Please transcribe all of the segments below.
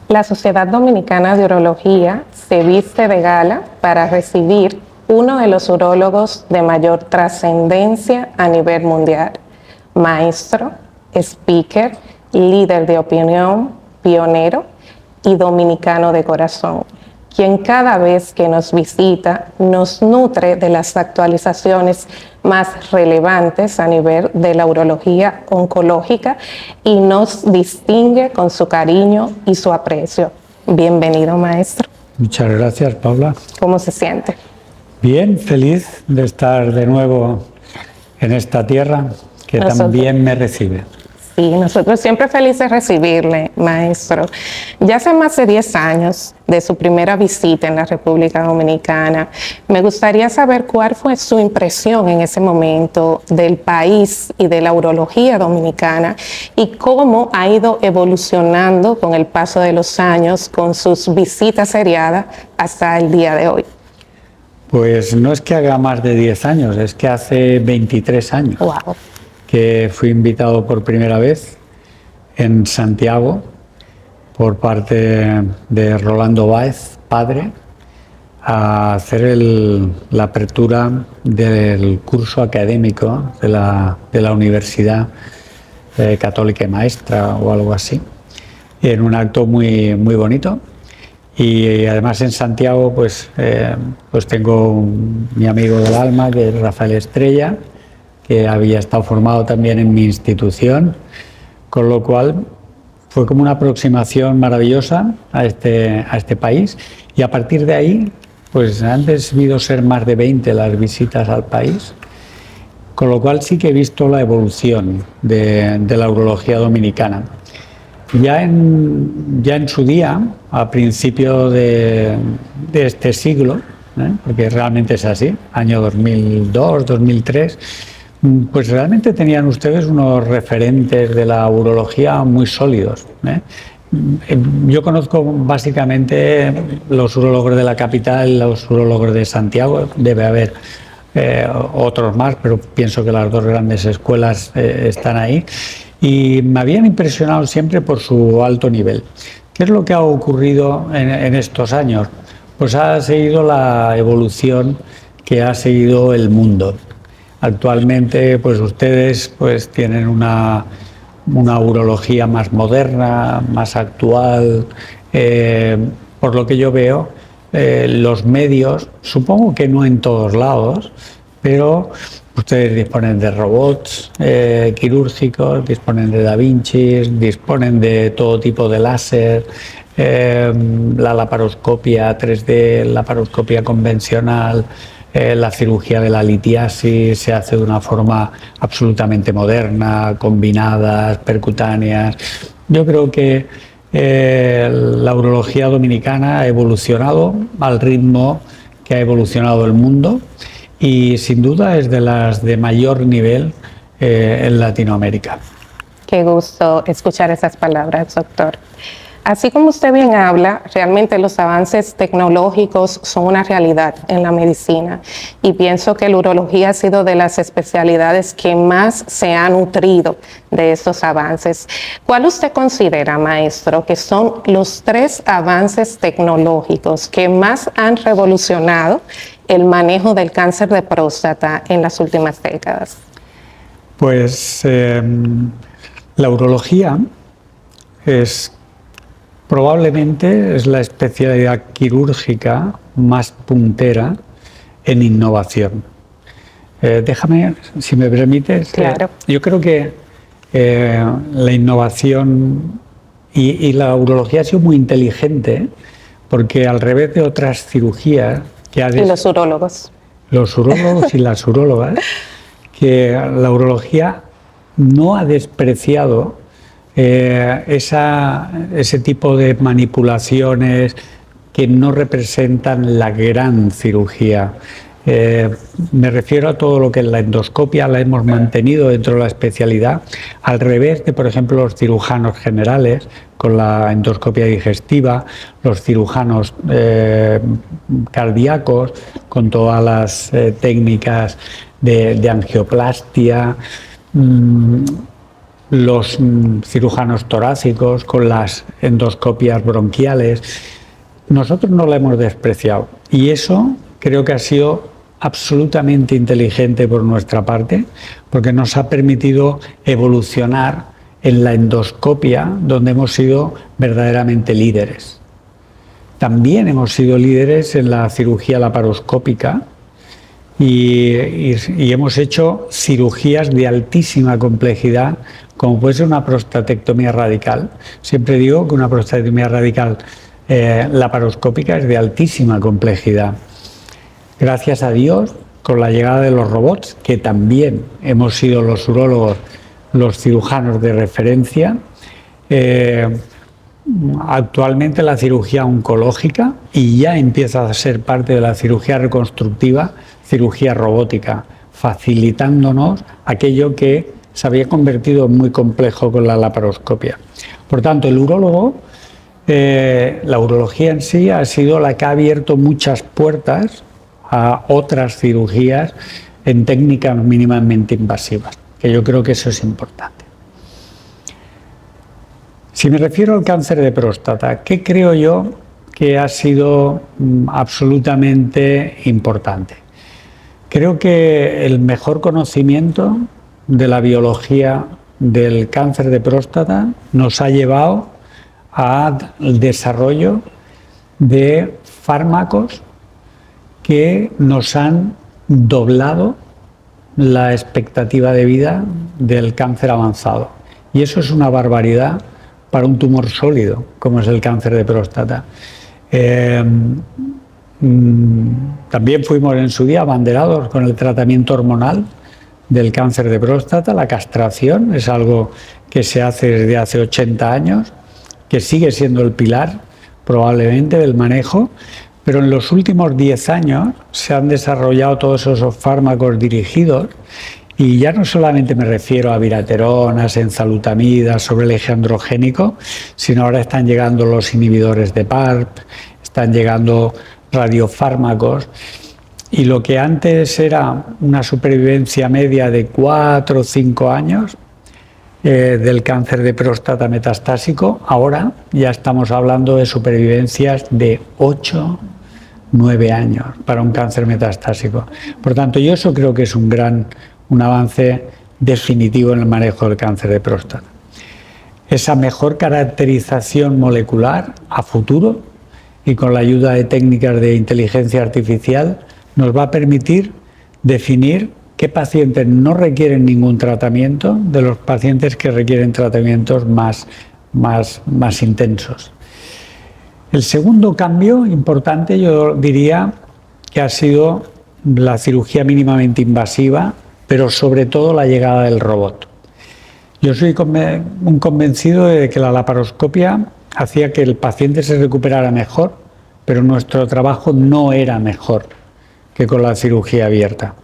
La Sociedad Dominicana de Urología se viste de gala para recibir uno de los urólogos de mayor trascendencia a nivel mundial, maestro, speaker, líder de opinión, pionero y dominicano de corazón, quien cada vez que nos visita nos nutre de las actualizaciones más relevantes a nivel de la urología oncológica y nos distingue con su cariño y su aprecio. Bienvenido, maestro. Muchas gracias, Paula. ¿Cómo se siente? Bien, feliz de estar de nuevo en esta tierra que también me recibe. Sí, nosotros siempre felices de recibirle, maestro. Ya hace más de 10 años de su primera visita en la República Dominicana, me gustaría saber cuál fue su impresión en ese momento del país y de la urología dominicana y cómo ha ido evolucionando con el paso de los años con sus visitas seriadas hasta el día de hoy. Pues no es que haga más de 10 años, es que hace 23 años. Wow. Que fui invitado por primera vez en Santiago por parte de Rolando Báez, padre, a hacer la apertura del curso académico de la Universidad Católica y Maestra o algo así, en un acto muy, muy bonito. Y además en Santiago pues tengo mi amigo del alma, que es Rafael Estrella, que había estado formado también en mi institución, con lo cual fue como una aproximación maravillosa a este país, y a partir de ahí pues han debido ser más de 20 las visitas al país, con lo cual sí que he visto la evolución de la urología dominicana. Ya en su día, a principio de este siglo, porque realmente es así, año 2002, 2003, pues realmente tenían ustedes unos referentes de la urología muy sólidos. Yo conozco básicamente los urólogos de la capital, los urólogos de Santiago, debe haber otros más, pero pienso que las dos grandes escuelas están ahí, y me habían impresionado siempre por su alto nivel. ¿Qué es lo que ha ocurrido en estos años? Pues ha seguido la evolución que ha seguido el mundo. Actualmente, pues ustedes pues tienen una urología más moderna, más actual. Por lo que yo veo, los medios, supongo que no en todos lados, pero ustedes disponen de robots quirúrgicos, disponen de Da Vinci, disponen de todo tipo de láser, la laparoscopia 3D, la laparoscopia convencional. La cirugía de la litiasis se hace de una forma absolutamente moderna, combinadas, percutáneas. Yo creo que la urología dominicana ha evolucionado al ritmo que ha evolucionado el mundo, y sin duda es de las de mayor nivel en Latinoamérica. Qué gusto escuchar esas palabras, doctor. Así como usted bien habla, realmente los avances tecnológicos son una realidad en la medicina, y pienso que la urología ha sido de las especialidades que más se ha nutrido de estos avances. ¿Cuál usted considera, maestro, que son los 3 avances tecnológicos que más han revolucionado el manejo del cáncer de próstata en las últimas décadas? Pues la urología probablemente es la especialidad quirúrgica más puntera en innovación. Déjame, si me permites, claro. Yo creo que la innovación y la urología ha sido muy inteligente, porque al revés de otras cirugías que y los urólogos. Los urólogos y las urólogas, que la urología no ha despreciado ese tipo de manipulaciones que no representan la gran cirugía. Me refiero a todo lo que es la endoscopia, la hemos mantenido dentro de la especialidad, al revés de, por ejemplo, los cirujanos generales con la endoscopia digestiva, los cirujanos cardíacos con todas las técnicas de angioplastia. los cirujanos torácicos, con las endoscopias bronquiales. Nosotros no la hemos despreciado y eso creo que ha sido absolutamente inteligente por nuestra parte, porque nos ha permitido evolucionar en la endoscopia, donde hemos sido verdaderamente líderes. También hemos sido líderes en la cirugía laparoscópica y hemos hecho cirugías de altísima complejidad, como puede ser una prostatectomía radical. Siempre digo que una prostatectomía radical laparoscópica es de altísima complejidad. Gracias a Dios, con la llegada de los robots, que también hemos sido los urólogos, los cirujanos de referencia, actualmente la cirugía oncológica, y ya empieza a ser parte de la cirugía reconstructiva, cirugía robótica, facilitándonos aquello que se había convertido en muy complejo con la laparoscopia. Por tanto, el urólogo, la urología en sí ha sido la que ha abierto muchas puertas a otras cirugías en técnicas mínimamente invasivas, que yo creo que eso es importante. Si me refiero al cáncer de próstata, ¿qué creo yo que ha sido absolutamente importante? Creo que el mejor conocimiento de la biología del cáncer de próstata nos ha llevado al desarrollo de fármacos que nos han doblado la expectativa de vida del cáncer avanzado. Y eso es una barbaridad para un tumor sólido, como es el cáncer de próstata. También fuimos en su día abanderados con el tratamiento hormonal del cáncer de próstata. La castración es algo que se hace desde hace 80 años, que sigue siendo el pilar probablemente del manejo, pero en los últimos 10 años se han desarrollado todos esos fármacos dirigidos, y ya no solamente me refiero a virateronas, enzalutamida, sobre el eje androgénico, sino ahora están llegando los inhibidores de PARP, están llegando radiofármacos, y lo que antes era una supervivencia media de 4 o 5 años del cáncer de próstata metastásico, ahora ya estamos hablando de supervivencias de 8, 9 años para un cáncer metastásico. Por tanto, yo eso creo que es un avance definitivo en el manejo del cáncer de próstata. Esa mejor caracterización molecular a futuro y con la ayuda de técnicas de inteligencia artificial nos va a permitir definir qué pacientes no requieren ningún tratamiento de los pacientes que requieren tratamientos más intensos. El segundo cambio importante, yo diría que ha sido la cirugía mínimamente invasiva, pero sobre todo la llegada del robot. Yo soy un convencido de que la laparoscopia hacía que el paciente se recuperara mejor, pero nuestro trabajo no era mejor que con la cirugía abierta.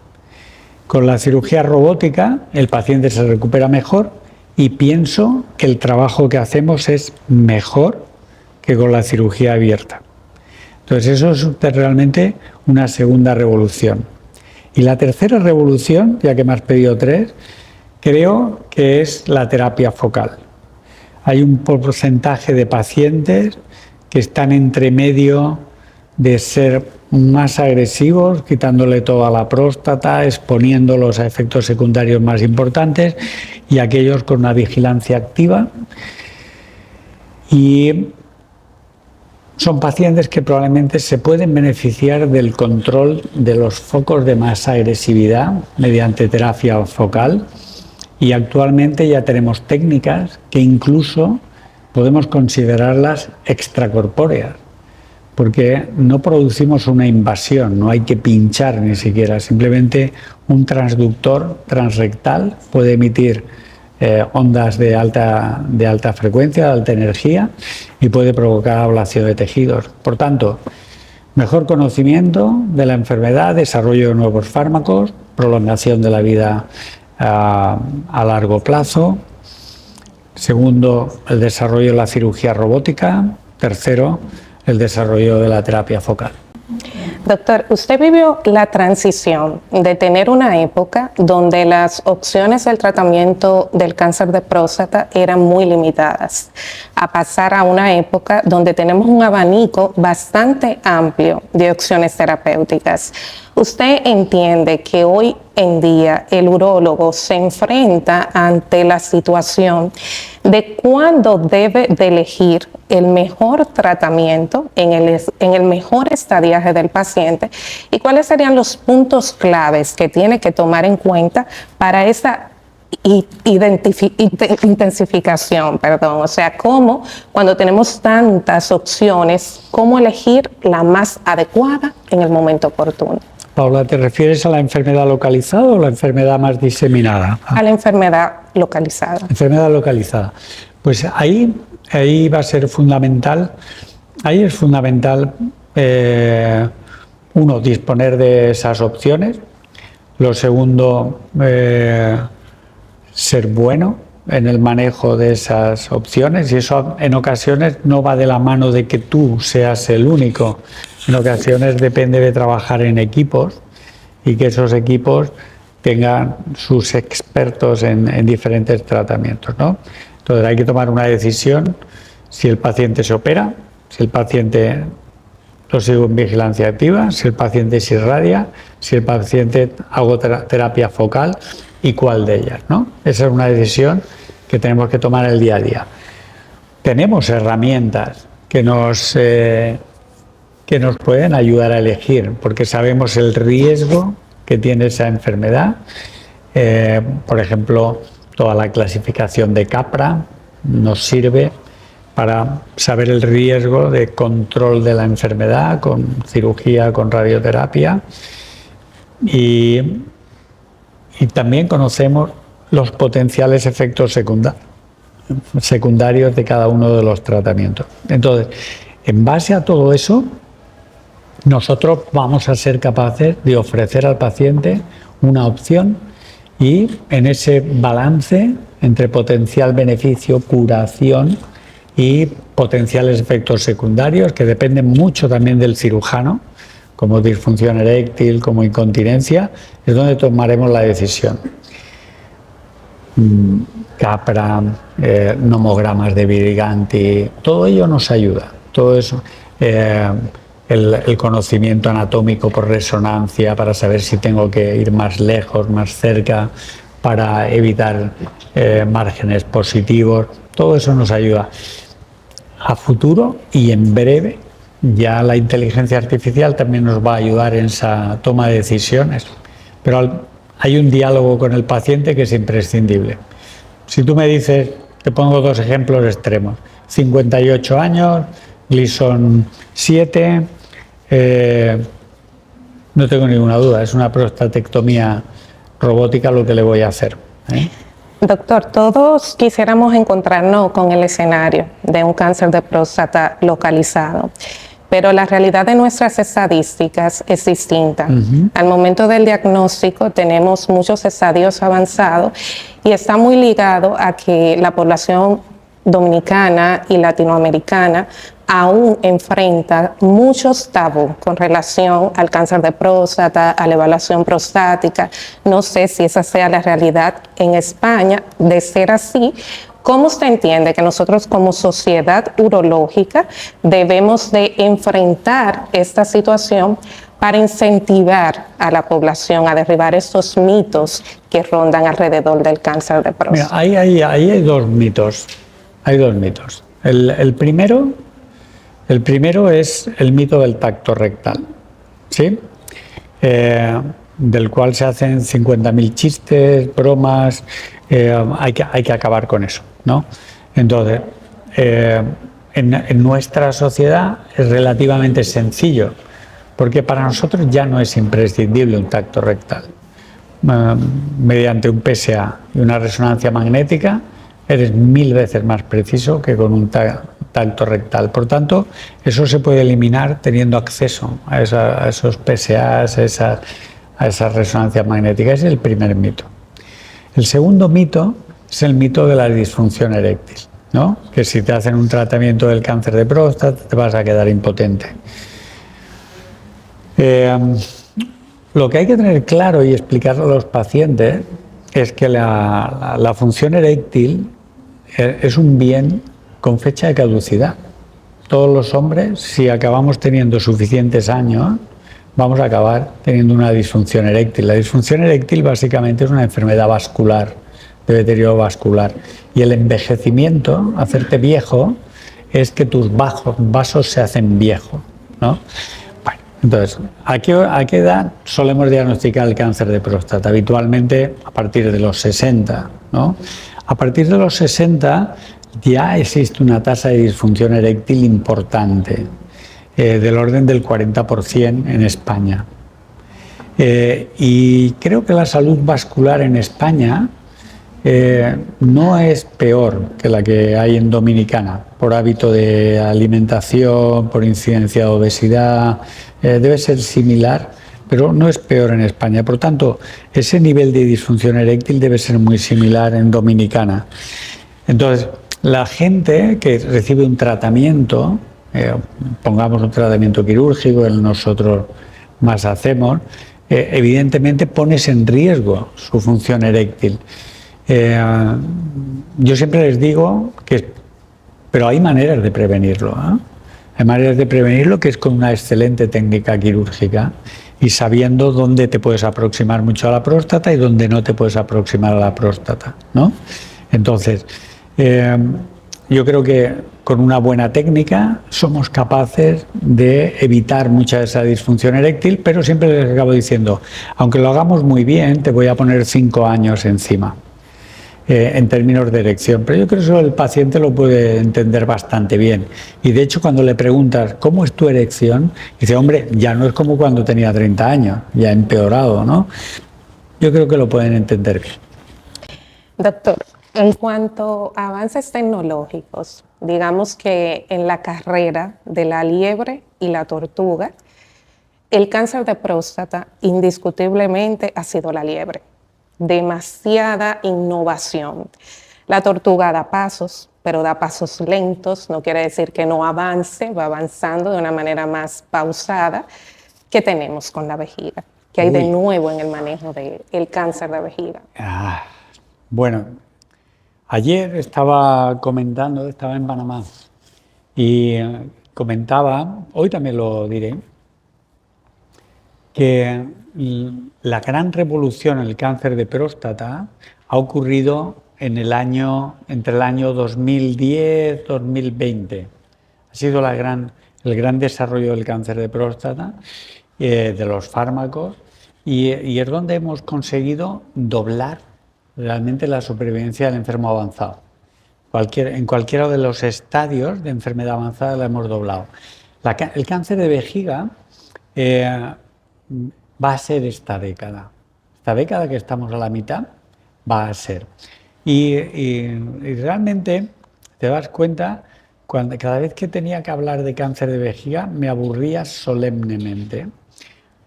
Con la cirugía robótica el paciente se recupera mejor y pienso que el trabajo que hacemos es mejor que con la cirugía abierta. Entonces eso es realmente una segunda revolución. Y la tercera revolución, ya que me has pedido 3, creo que es la terapia focal. Hay un porcentaje de pacientes que están entre medio de ser más agresivos, quitándole toda la próstata, exponiéndolos a efectos secundarios más importantes, y aquellos con una vigilancia activa. Y son pacientes que probablemente se pueden beneficiar del control de los focos de más agresividad mediante terapia focal, y actualmente ya tenemos técnicas que incluso podemos considerarlas extracorpóreas, porque no producimos una invasión, no hay que pinchar ni siquiera, simplemente un transductor transrectal puede emitir ondas de alta frecuencia, de alta energía, y puede provocar ablación de tejidos. Por tanto, mejor conocimiento de la enfermedad, desarrollo de nuevos fármacos, prolongación de la vida a largo plazo. Segundo, el desarrollo de la cirugía robótica. Tercero, el desarrollo de la terapia focal. Doctor, usted vivió la transición de tener una época donde las opciones del tratamiento del cáncer de próstata eran muy limitadas, a pasar a una época donde tenemos un abanico bastante amplio de opciones terapéuticas. ¿Usted entiende que hoy en día el urólogo se enfrenta ante la situación de cuándo debe de elegir el mejor tratamiento en el mejor estadiaje del paciente y cuáles serían los puntos claves que tiene que tomar en cuenta para esa intensificación, o sea, cómo cuando tenemos tantas opciones, cómo elegir la más adecuada en el momento oportuno? Paula, ¿te refieres a la enfermedad localizada o la enfermedad más diseminada? A la enfermedad localizada. Enfermedad localizada. Pues ahí va a ser fundamental, ahí es fundamental, uno, disponer de esas opciones. Lo segundo, ser bueno en el manejo de esas opciones, y eso en ocasiones no va de la mano de que tú seas el único. En ocasiones depende de trabajar en equipos y que esos equipos tengan sus expertos en diferentes tratamientos, ¿no? Entonces hay que tomar una decisión si el paciente se opera, si el paciente lo sigo en vigilancia activa, si el paciente se irradia, si el paciente hago terapia focal y cuál de ellas, ¿no? Esa es una decisión que tenemos que tomar el día a día. Tenemos herramientas que nos pueden ayudar a elegir, porque sabemos el riesgo que tiene esa enfermedad. Por ejemplo, toda la clasificación de Capra nos sirve para saber el riesgo de control de la enfermedad con cirugía, con radioterapia, y también conocemos los potenciales efectos secundarios de cada uno de los tratamientos. Entonces, en base a todo eso, nosotros vamos a ser capaces de ofrecer al paciente una opción, y en ese balance entre potencial beneficio, curación y potenciales efectos secundarios, que dependen mucho también del cirujano, como disfunción eréctil, como incontinencia, es donde tomaremos la decisión. Capra, nomogramas de Vigilanti, todo ello nos ayuda, todo eso. El conocimiento anatómico por resonancia para saber si tengo que ir más lejos, más cerca, para evitar márgenes positivos, todo eso nos ayuda. A futuro y en breve ya la inteligencia artificial también nos va a ayudar en esa toma de decisiones, pero hay un diálogo con el paciente que es imprescindible. Si tú me dices, te pongo dos ejemplos extremos, 58 años, Gleason 7, no tengo ninguna duda, es una prostatectomía robótica lo que le voy a hacer. Doctor, todos quisiéramos encontrarnos con el escenario de un cáncer de próstata localizado, pero la realidad de nuestras estadísticas es distinta. Al momento del diagnóstico tenemos muchos estadios avanzados y está muy ligado a que la población dominicana y latinoamericana aún enfrenta muchos tabús con relación al cáncer de próstata, a la evaluación prostática. No sé si esa sea la realidad en España. De ser así, ¿cómo usted entiende que nosotros como sociedad urológica debemos de enfrentar esta situación para incentivar a la población a derribar estos mitos que rondan alrededor del cáncer de próstata? Mira, ahí hay dos mitos. Hay dos mitos. El primero es el mito del tacto rectal, ¿sí? Del cual se hacen 50.000 chistes, bromas. Hay que acabar con eso, ¿no? Entonces, en nuestra sociedad es relativamente sencillo, porque para nosotros ya no es imprescindible un tacto rectal. Mediante un PSA y una resonancia magnética eres 1000 veces más preciso que con un tacto rectal. Por tanto, eso se puede eliminar teniendo acceso a esos PSAs, a esas resonancias magnéticas. Ese es el primer mito. El segundo mito es el mito de la disfunción eréctil, ¿no? Que si te hacen un tratamiento del cáncer de próstata te vas a quedar impotente. Eh, lo que hay que tener claro y explicarlo a los pacientes es que la función eréctil es un bien con fecha de caducidad. Todos los hombres, si acabamos teniendo suficientes años, vamos a acabar teniendo una disfunción eréctil. La disfunción eréctil básicamente es una enfermedad vascular, de deterioro vascular. Y el envejecimiento, hacerte viejo, es que tus vasos se hacen viejos, ¿no? Bueno, entonces, ¿a qué edad solemos diagnosticar el cáncer de próstata? Habitualmente a partir de los 60, ¿no? A partir de los 60 ya existe una tasa de disfunción eréctil importante, del orden del 40% en España. Y creo que la salud vascular en España no es peor que la que hay en Dominicana, por hábito de alimentación, por incidencia de obesidad, debe ser similar, pero no es peor en España. Por tanto, ese nivel de disfunción eréctil debe ser muy similar en Dominicana. Entonces, la gente que recibe un tratamiento, pongamos un tratamiento quirúrgico, el nosotros más hacemos, evidentemente pones en riesgo su función eréctil. Yo siempre les digo pero hay maneras de prevenirlo, ¿eh? Hay maneras de prevenirlo que es con una excelente técnica quirúrgica y sabiendo dónde te puedes aproximar mucho a la próstata y dónde no te puedes aproximar a la próstata, ¿no? Entonces, yo creo que con una buena técnica somos capaces de evitar mucha de esa disfunción eréctil, pero siempre les acabo diciendo, aunque lo hagamos muy bien, te voy a poner 5 años encima. En términos de erección, pero yo creo que eso el paciente lo puede entender bastante bien. Y de hecho, cuando le preguntas ¿cómo es tu erección? Dice, hombre, ya no es como cuando tenía 30 años, ya ha empeorado, ¿no? Yo creo que lo pueden entender bien. Doctor, en cuanto a avances tecnológicos, digamos que en la carrera de la liebre y la tortuga, el cáncer de próstata indiscutiblemente ha sido la liebre. Demasiada innovación. La tortuga da pasos, pero da pasos lentos, no quiere decir que no avance, va avanzando de una manera más pausada. ¿Qué tenemos con la vejiga? ¿Qué hay de nuevo en el manejo del cáncer de vejiga? Bueno, ayer estaba en Panamá y comentaba, hoy también lo diré, que la gran revolución en el cáncer de próstata ha ocurrido entre el año 2010 y 2020. Ha sido el gran desarrollo del cáncer de próstata, de los fármacos, y es donde hemos conseguido doblar realmente la supervivencia del enfermo avanzado. En cualquiera de los estadios de enfermedad avanzada la hemos doblado. El cáncer de vejiga va a ser esta década que estamos a la mitad, va a ser. Y realmente te das cuenta, cada vez que tenía que hablar de cáncer de vejiga, me aburría solemnemente,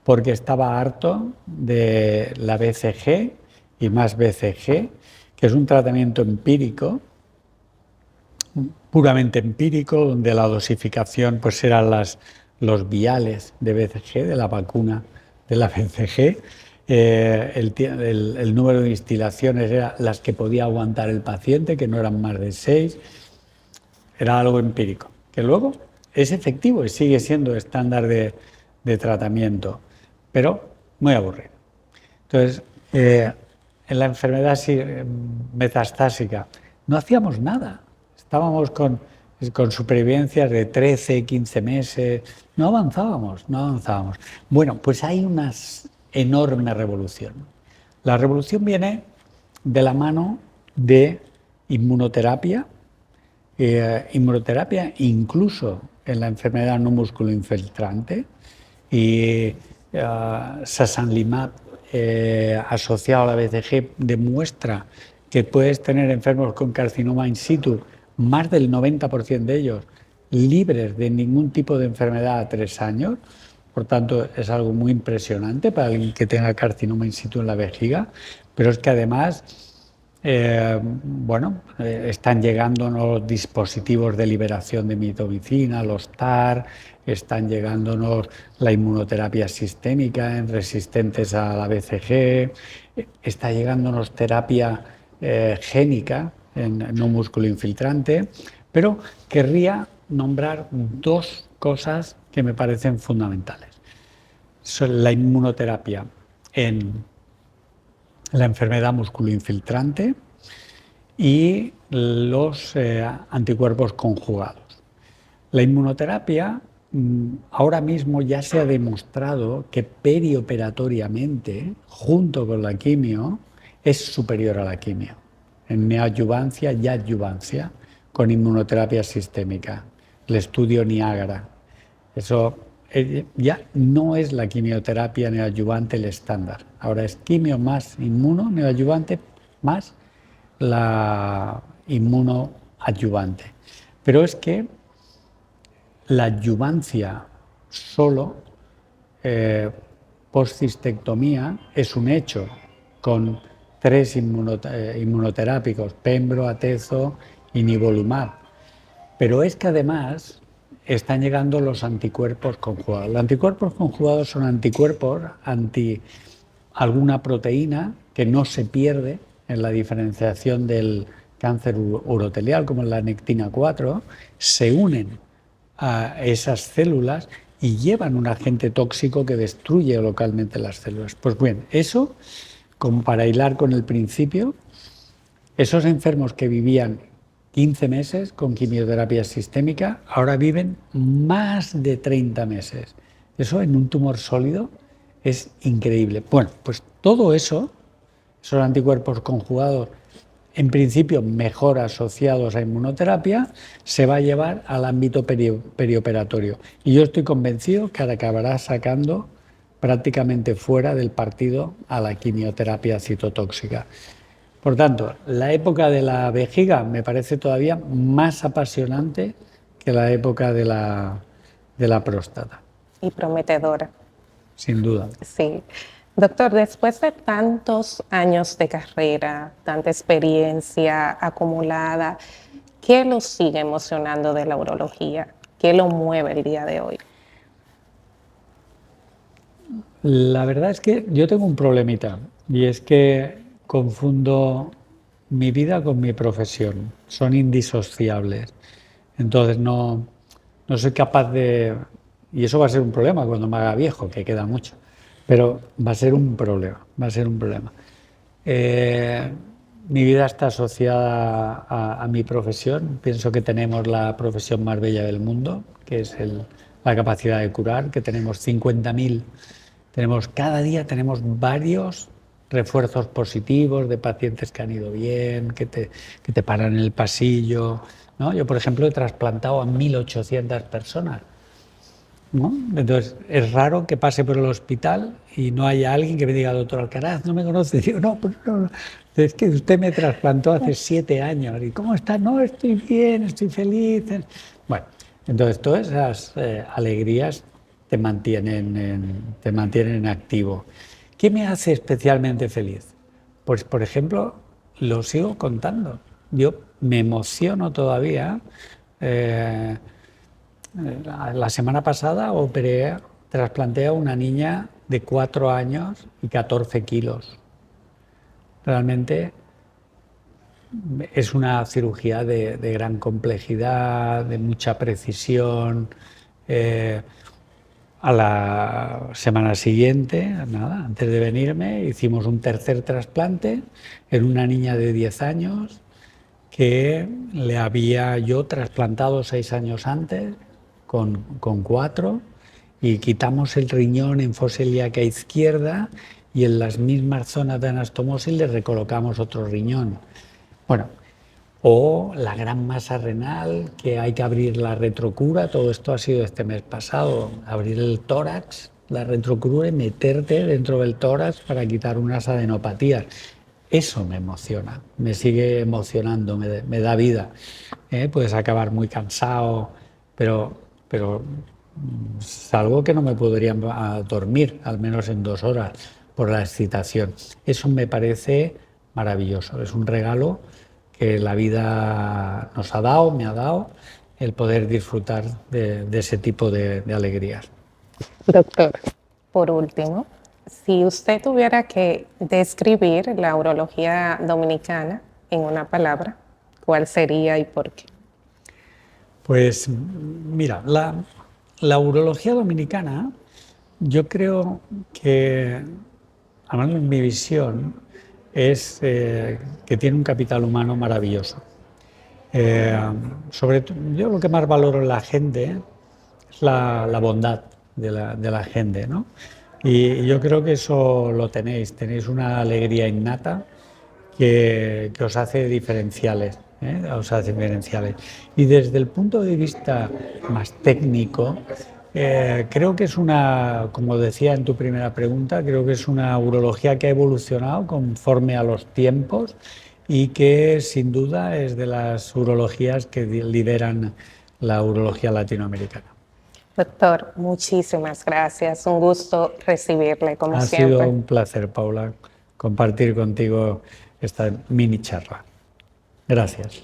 porque estaba harto de la BCG y más BCG, que es un tratamiento empírico, puramente empírico, donde la dosificación pues eran los viales de BCG, de la vacuna de la BCG, el número de instilaciones eran las que podía aguantar el paciente, que no eran más de 6, era algo empírico, que luego es efectivo y sigue siendo estándar de tratamiento, pero muy aburrido. Entonces, en la enfermedad metastásica no hacíamos nada, estábamos con supervivencias de 13, 15 meses, no avanzábamos. Bueno, pues hay una enorme revolución. La revolución viene de la mano de inmunoterapia, incluso en la enfermedad no musculoinfiltrante, y sasanlimab asociado a la BCG demuestra que puedes tener enfermos con carcinoma in situ, más del 90% de ellos libres de ningún tipo de enfermedad a 3 años. Por tanto, es algo muy impresionante para alguien que tenga carcinoma in situ en la vejiga, pero es que además Están llegando los dispositivos de liberación de mitomicina, los TAR, están llegándonos la inmunoterapia sistémica en resistentes a la BCG, está llegándonos terapia génica en no músculo infiltrante, pero querría nombrar dos cosas que me parecen fundamentales. Son la inmunoterapia en la enfermedad musculoinfiltrante y los anticuerpos conjugados. La inmunoterapia ahora mismo ya se ha demostrado que perioperatoriamente, junto con la quimio, es superior a la quimio, en neoadyuvancia y adyuvancia, con inmunoterapia sistémica. El estudio Niágara. Eso ya no es la quimioterapia neoadyuvante el estándar. Ahora es quimio más inmuno neoadyuvante más la inmunoadyuvante. Pero es que la adyuvancia solo postcistectomía es un hecho con 3 inmunoterápicos, pembro, atezo y nivolumab. Pero es que además están llegando los anticuerpos conjugados. Los anticuerpos conjugados son anticuerpos anti alguna proteína que no se pierde en la diferenciación del cáncer urotelial, como la nectina 4, se unen a esas células y llevan un agente tóxico que destruye localmente las células. Pues bien, eso, como para hilar con el principio, esos enfermos que vivían 15 meses con quimioterapia sistémica, ahora viven más de 30 meses. Eso en un tumor sólido es increíble. Bueno, pues todo eso, esos anticuerpos conjugados, en principio mejor asociados a inmunoterapia, se va a llevar al ámbito perioperatorio. Y yo estoy convencido que acabará sacando prácticamente fuera del partido a la quimioterapia citotóxica. Por tanto, la época de la vejiga me parece todavía más apasionante que la época de la próstata. Y prometedora. Sin duda. Sí. Doctor, después de tantos años de carrera, tanta experiencia acumulada, ¿qué lo sigue emocionando de la urología? ¿Qué lo mueve el día de hoy? La verdad es que yo tengo un problemita y es que confundo mi vida con mi profesión. Son indisociables. Entonces no soy capaz de... Y eso va a ser un problema cuando me haga viejo, que queda mucho. Pero va a ser un problema, va a ser un problema. Mi vida está asociada a mi profesión. Pienso que tenemos la profesión más bella del mundo, que es la capacidad de curar, que tenemos 50.000. Cada día tenemos varios refuerzos positivos de pacientes que han ido bien, que te paran en el pasillo, ¿no? Yo, por ejemplo, he trasplantado a 1.800 personas, ¿no? Entonces, es raro que pase por el hospital y no haya alguien que me diga, doctor Alcaraz, ¿no me conoce? Digo, no, pues no, es que usted me trasplantó hace 7 años. ¿Y cómo está? No, estoy bien, estoy feliz. Bueno, entonces todas esas alegrías te mantienen en activo. ¿Qué me hace especialmente feliz? Pues, por ejemplo, lo sigo contando. Yo me emociono todavía. La semana pasada trasplanté a una niña de 4 años y 14 kilos. Realmente es una cirugía de gran complejidad, de mucha precisión. A la semana siguiente, nada, antes de venirme, hicimos un tercer trasplante en una niña de 10 años que le había yo trasplantado 6 años antes con 4 y quitamos el riñón en fosa ilíaca izquierda y en las mismas zonas de anastomosis le recolocamos otro riñón. Bueno, o la gran masa renal, que hay que abrir la retrocura, todo esto ha sido este mes pasado, abrir el tórax, la retrocura y meterte dentro del tórax para quitar unas adenopatías. Eso me emociona, me sigue emocionando, me da vida. Puedes acabar muy cansado, pero es algo que no me podría dormir, al menos en 2 horas, por la excitación. Eso me parece maravilloso. Es un regalo que la vida nos ha dado, me ha dado, el poder disfrutar de ese tipo de alegrías. Doctor, por último, si usted tuviera que describir la urología dominicana en una palabra, ¿cuál sería y por qué? Pues mira, la urología dominicana, yo creo que, al menos en mi visión, es que tiene un capital humano maravilloso. Yo lo que más valoro en la gente es la bondad de la gente, ¿no? Y yo creo que eso lo tenéis una alegría innata que os hace diferenciales, ¿eh? Os hace diferenciales. Y desde el punto de vista más técnico, creo que es una, como decía en tu primera pregunta, creo que es una urología que ha evolucionado conforme a los tiempos y que sin duda es de las urologías que lideran la urología latinoamericana. Doctor, muchísimas gracias. Un gusto recibirle, como Ha sido siempre. un placer, Paula, compartir contigo esta mini charla. Gracias.